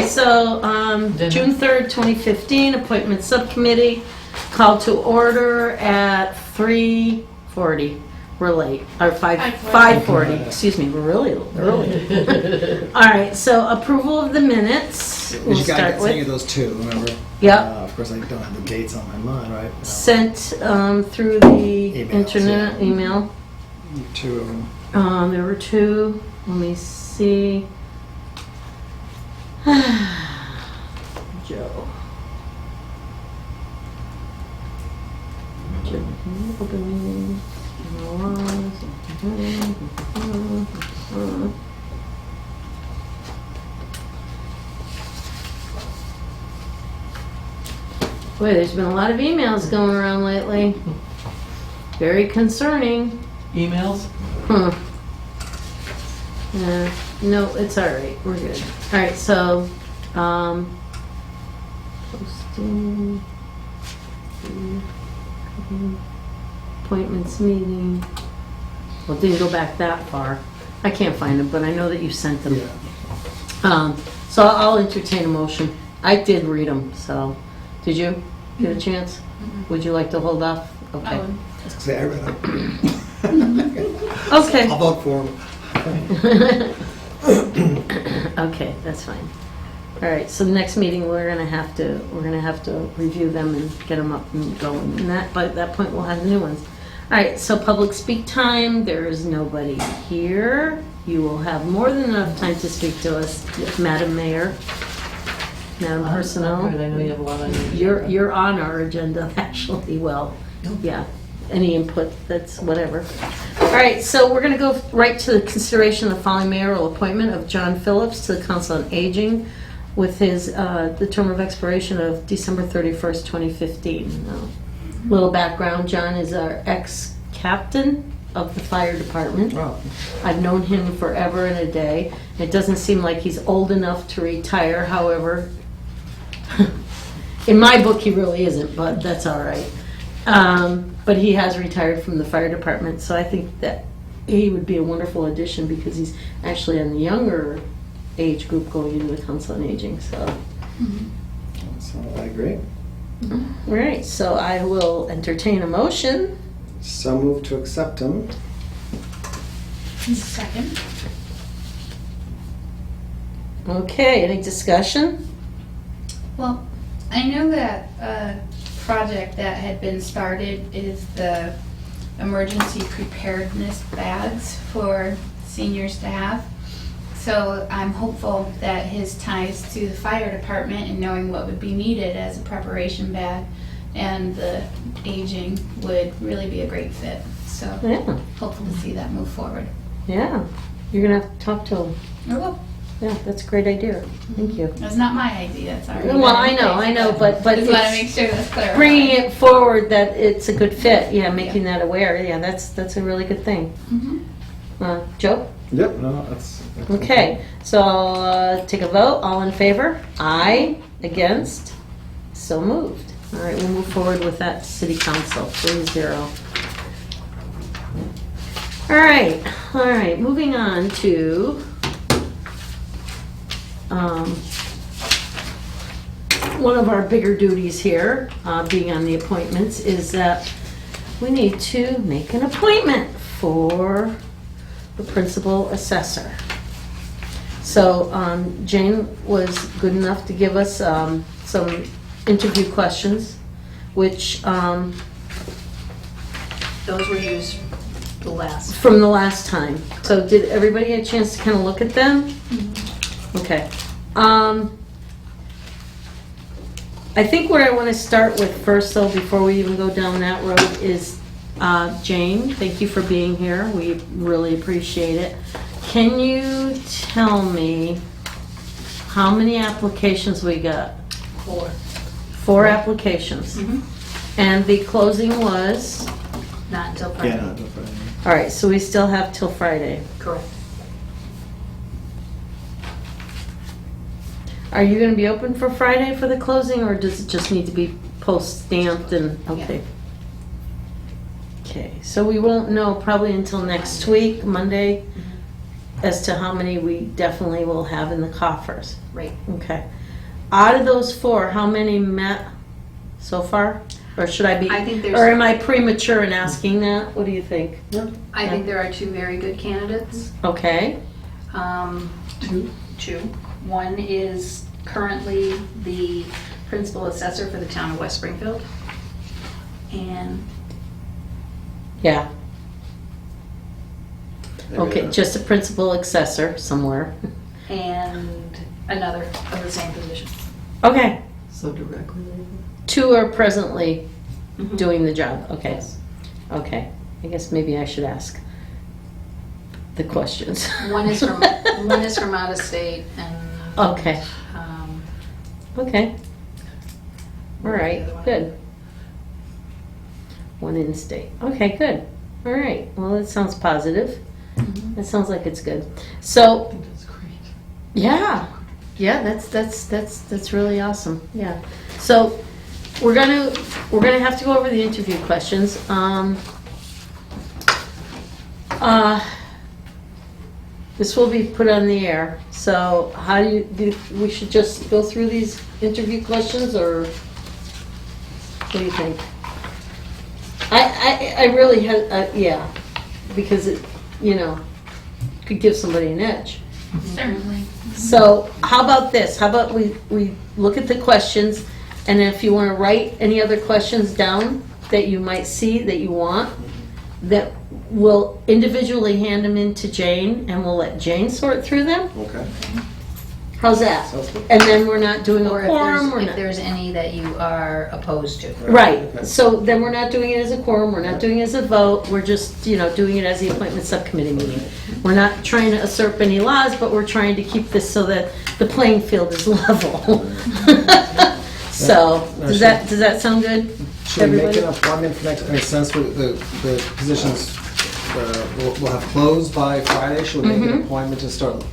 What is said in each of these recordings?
so June 3rd, 2015, appointment subcommittee, call to order at 3:40. We're late, or 5:40, excuse me, we're really early. All right, so approval of the minutes, we'll You start got any with. of those two, remember? Yep. Of course, I don't have the dates on my mind, right? No. Sent through the Emails, internet, yeah. email. Two of them. There were two, let me see. Joe. Joe, open meeting. Boy, there's been a lot of emails going around lately. Very concerning. Emails? Huh. No, it's all right. We're good. All right, so posting, appointments meeting. Well, it didn't go back that far. I can't find them, but I know that you sent them. Yeah. So I'll entertain a motion. I did read them, so did you get a chance? Mm-hmm. Would you like to hold off? Okay. I would. Say I read them. Okay. I'll vote for them. Okay, that's fine. All right, so next meeting we're gonna have to review them and get them up and going. And that by that point we'll have the new ones. All right, so public speak time. There is nobody here. You will have more than enough time to speak to us, Madam Mayor, Madam Personnel. I know you have a lot on your You're on our agenda actually. Well, yeah. Any input, that's whatever. All right, so we're going to go right to the consideration of the following mayoral appointment of John Phillips to the Council on Aging with his the term of expiration of December 31st, 2015. Little background, John is our ex-captain of the fire department. Wow. I've known him forever and a day. It doesn't seem like he's old enough to retire, however, in my book he really isn't, but that's all right. But he has retired from the fire department, so I think that he would be a wonderful addition because he's actually in the younger age group going into the Council on Aging. So, So I agree. all right, so I will entertain a motion. So move to accept them. Second. Okay, any discussion? Well, I know that a project that had been started is the emergency preparedness bags for seniors to have. So I'm hopeful that his ties to the fire department and knowing what would be needed as a preparation bag and the aging would really be a great fit. So Yeah, hopeful to see that move forward. yeah. You're gonna have to talk to him. I will. Yeah, that's a great idea. Thank you. It's not my idea, it's already. Well, I know, but Just want to it's make sure that's clear. bringing it forward that it's a good fit. Yeah, making that aware. Yeah, that's a really good thing. Joe? Yep, no, that's Okay, so I'll take a vote. All in favor? Aye. Against? So moved. All right, we'll move forward with that to City Council, 3-0. All right, moving on to one of our bigger duties here, being on the appointments, is that we need to make an appointment for the principal assessor. So Jane was good enough to give us some interview questions, which Those were used the last. from the last time. So did everybody get a chance to kind of look at them? Okay. I think where I want to start with first, though, before we even go down that road, is Jane. Thank you for being here. We really appreciate it. Can you tell me how many applications we got? 4. 4 applications. And the closing was? Not until Friday. Yeah, no, All right, so we still have till Friday. Correct. Are you going to be open for Friday for the closing, or does it just need to be post-stamped and, okay. Okay, so we won't know probably until next week, Monday. as to how many we definitely will have in the coffers. Right. Okay. Out of those 4, how many met so far? Or should I be, I think there's- or am I premature in asking that? What do you think? I think there are 2 very good candidates. Okay. Two. One is currently the principal assessor for the town of West Springfield. And Yeah. Maybe Okay, not. just a principal accessor somewhere. another of the same position. Okay. So directly labeled? 2 are presently Mhm. doing the job. Okay. Yes. Okay. I guess maybe I should ask the questions. One is from out of state and. Okay. um, Okay. All right. the other one? Good. One in state. Okay. Good. All right. Well, that sounds positive. Mhm. That sounds like it's good. I So think that's great. yeah, that's really awesome. Yeah. So we're gonna have to go over the interview questions. This will be put on the air. So how do we should just go through these interview questions, or what do you think? I really had yeah, because it could give somebody an edge. Certainly. So how about this? How about we look at the questions, and if you want to write any other questions down that you might see that you want, that we'll individually hand them in to Jane, and we'll let Jane sort through them. Okay. How's that? Sounds good. And then we're not doing a Or quorum. We're if not. there's any that you are opposed to. Right, Okay. so then we're not doing it as a quorum, we're not doing it as a vote, we're just, doing it as the appointment subcommittee meeting. We're not trying to usurp any laws, but we're trying to keep this so that the playing field is level. So, does that sound good? Should we make Everybody? an appointment for next, since the positions will have closed by Friday, should we make an appointment to start?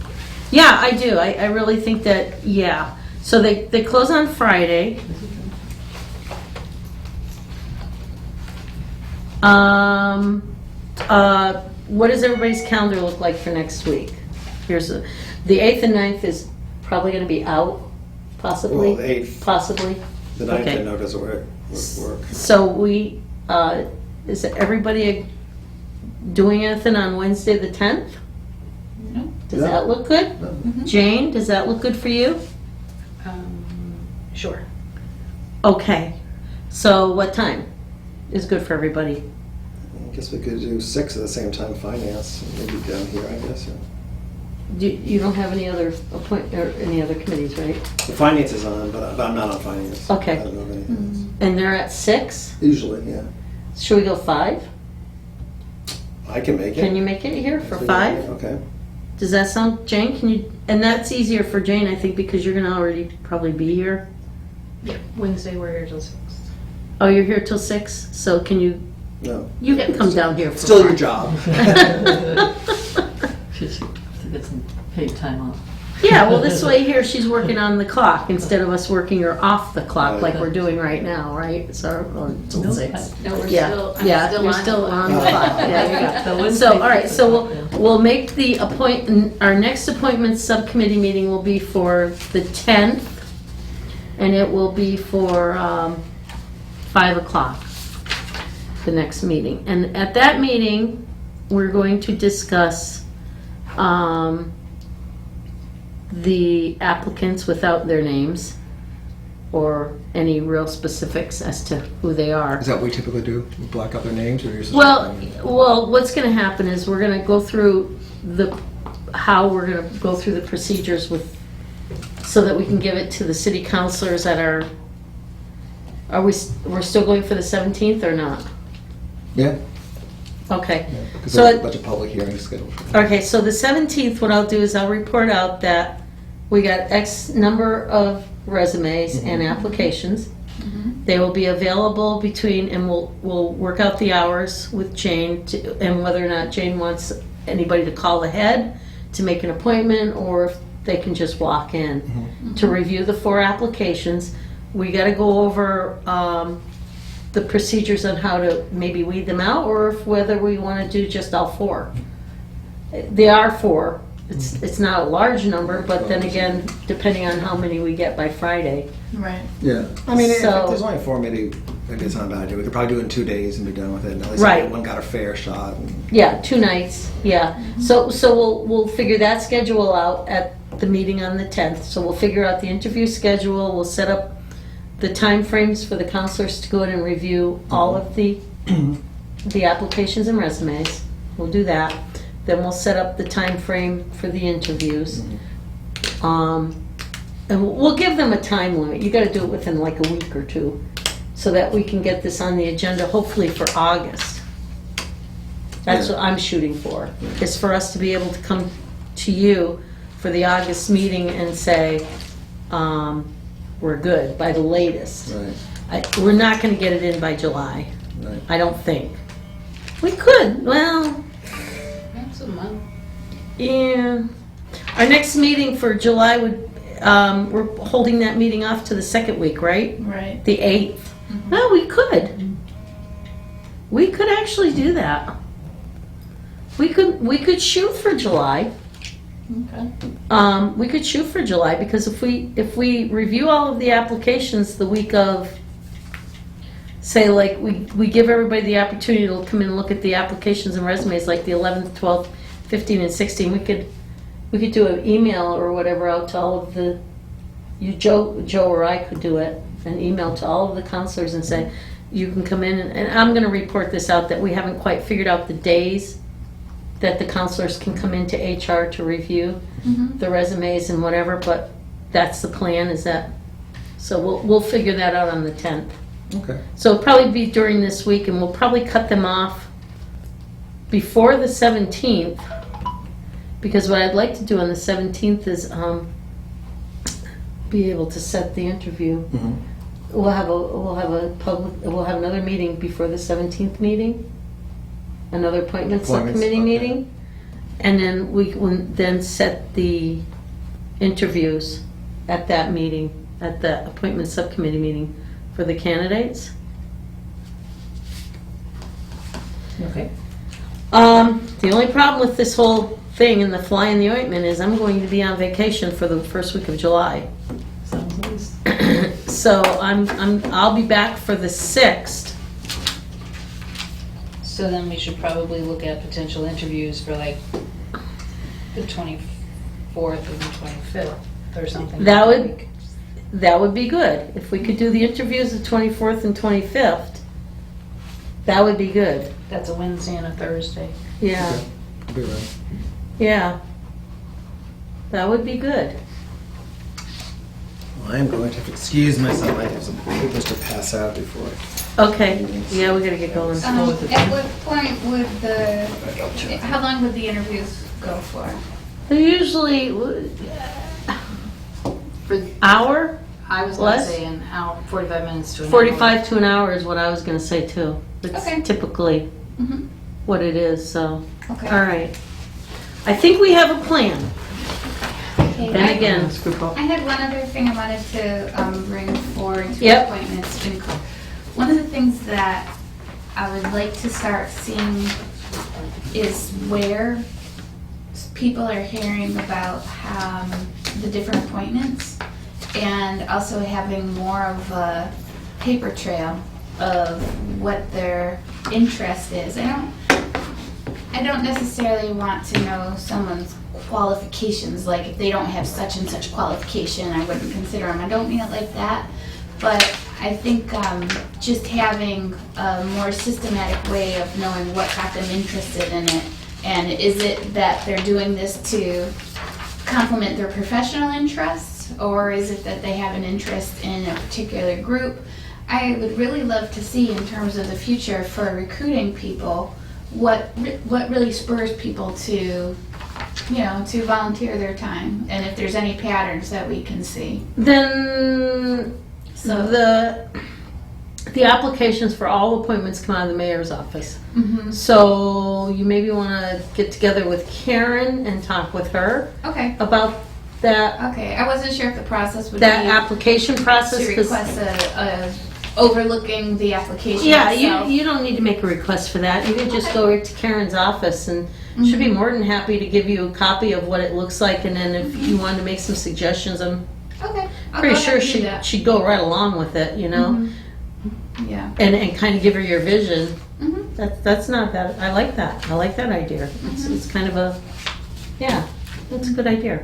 Yeah, I do, I really think that, yeah. So they close on Friday. What does everybody's calendar look like for next week? The 8th and 9th is probably gonna be out, possibly? Well, the 8th. Possibly. The 9th Okay. I know doesn't work. So is everybody doing anything on Wednesday the 10th? No. Does Yeah. that look good? Jane, does that look good for you? Sure. Okay. So what time is good for everybody? I guess we could do 6 at the same time, finance, maybe down here, I guess. Yeah. You don't have any other or any other committees, right? The finance is on, but I'm not on finance. Okay. I don't know of anything else. And they're at 6? Usually, yeah. Should we go 5? I can make it. Can you make it here for So, 5? Okay. Does that sound, Jane, can you, and that's easier for Jane, I think, because you're gonna already probably be here. Yeah, Wednesday we're here till 6. Oh, you're here till 6, so can you No. can come down here for Still your 5. job. She should have to get some paid time off. Yeah, well, this way here, she's working on the clock instead of us working her off the clock like we're doing right now, right? So, until No, 6. No, we're Yeah, still, yeah, I'm you're still still on the clock. clock. Yeah, The you go. Wednesday- So, all right, so we'll make the our next appointment subcommittee meeting will be for the 10th, and it will be for 5 o'clock, the next meeting. And at that meeting, we're going to discuss the applicants without their names or any real specifics as to who they are. Is that what we typically do? We black out their names, or you're just? Well, what's going to happen is we're going to go through how we're going to go through the procedures so that we can give it to the city councilors that we're still going for the 17th or not? Yeah. Okay. Because So there's a bunch of public hearings scheduled. Okay, so the 17th, what I'll do is I'll report out that we got X number of resumes and applications. They will be available and we'll work out the hours with Jane and whether or not Jane wants anybody to call ahead to make an appointment or if they can just walk in to review the 4 applications. We got to go over the procedures on how to maybe weed them out or whether we want to do just all 4. They are 4 It's not a large number, but then again, depending on how many we get by Friday. Right. Yeah, I mean, if So- there's only 4, maybe it's not a bad idea. We could probably do it in 2 days and be done with it. And at least Right. everyone got a fair shot. And, Yeah, 2 nights, yeah. So we'll figure that schedule out at the meeting on the 10th. So we'll figure out the interview schedule, we'll set up the timeframes for the counselors to go in and review all of the applications and resumes. We'll do that. Then we'll set up the time frame for the interviews. And we'll give them a time limit. You gotta do it within like a week or 2, so that we can get this on the agenda, hopefully for August. That's Yeah. what I'm shooting for, is for us to be able to come to you for the August meeting and say, we're good by the latest. right, We're not gonna get it in by July, right. I don't think. We could, well, That's a month. yeah. Our next meeting for July would, we're holding that meeting off to the second week, right? Right. The 8th. No, we could. We could actually do that. We could shoot for July. Okay. We could shoot for July, because if we review all of the applications the week of, say, like, we give everybody the opportunity to come in and look at the applications and resumes, like the 11th, 12th, 15, and 16, we could do an email or whatever out to all of the, Joe or I could do it, an email to all of the counselors and say, you can come in, and I'm gonna report this out, that we haven't quite figured out the days that the counselors can come into HR to review the resumes and whatever, but that's the plan, is that, so we'll figure that out on the 10th. Okay. So it'll probably be during this week, and we'll probably cut them off before the 17th, because what I'd like to do on the 17th is be able to set the interview. Mhm. We'll have another meeting before the 17th meeting, another appointment subcommittee okay. meeting, and then we can then set the interviews at that meeting, at the appointment subcommittee meeting for the candidates. Okay. The only problem with this whole thing and the fly in the ointment is I'm going to be on vacation for the first week of July. Sounds nice. So I'll be back for the 6th. So then we should probably look at potential interviews for like the 24th and the 25th or something. That would- week. That would be good. If we could do the interviews the 24th and 25th, that would be good. That's a Wednesday and a Thursday. Yeah, Okay. Be right. yeah. That would be good. Well, I am going to have to excuse myself. I have some papers to pass out before. Okay, yeah, we gotta get going. At what point would how long would the interviews go for? They're usually For, hour, I was gonna Less? say an hour, 45 minutes to an hour. 45 to an hour is what I was gonna say too. Okay. It's typically Mm-hmm. what it is, so. Okay. All right. I think we have a plan. Okay, Then again, I had one other thing I wanted to bring forward to Yep. appointments. One of the things that I would like to start seeing is where people are hearing about the different appointments, and also having more of a paper trail of what their interest is. I don't necessarily want to know someone's qualifications, like if they don't have such and such qualification, I wouldn't consider them. I don't mean it like that, but I think just having a more systematic way of knowing what got them interested in it, and is it that they're doing this to complement their professional interests, or is it that they have an interest in a particular group? I would really love to see, in terms of the future for recruiting people, what really spurs people to volunteer their time, and if there's any patterns that we can see. then So- the applications for all appointments come out of the mayor's office. Mm-hmm. So you maybe want to get together with Karen and talk with her Okay. about that Okay. I wasn't sure if the process would that be application process. to 'cause- request a overlooking the application Yeah, itself. you don't need to make a request for that. You can just go right to Karen's office and Should be more than happy to give you a copy of what it looks like, and then if you wanted to make some suggestions, I'm Okay. I'll pretty go sure ahead and do that. she'd go right along with it, you know, Mhm. Yeah. and kind of give her your vision. Mhm. That's not bad. I like that. I like that idea. It's kind of a, yeah, that's a good idea.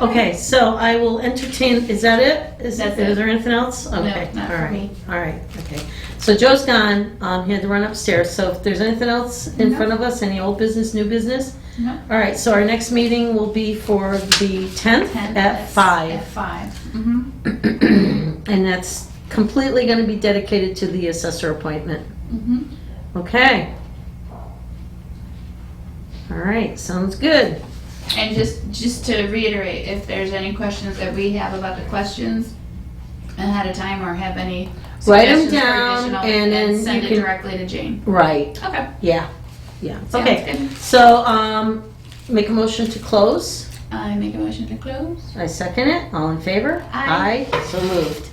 Okay, so I will entertain, is that it? Is That's it. there anything else? Okay, not all for right, me. all right, okay. So Joe's gone, he had to run upstairs, so if there's anything else in No. front of us, any old business, new business? No. All right, so our next meeting will be for the 10th 10th at 5. At 5. Mm-hmm. And that's completely gonna be dedicated to the assessor appointment. Mm-hmm. Okay. All right, sounds good. And just to reiterate, if there's any questions that we have about the questions ahead of time or have any Write 'em suggestions for down, additional, and then send you it can- directly to Jane. Right, Okay. yeah, Sounds okay. good. So, make a motion to close. I make a motion to close. I second it. All in favor? Aye. So moved.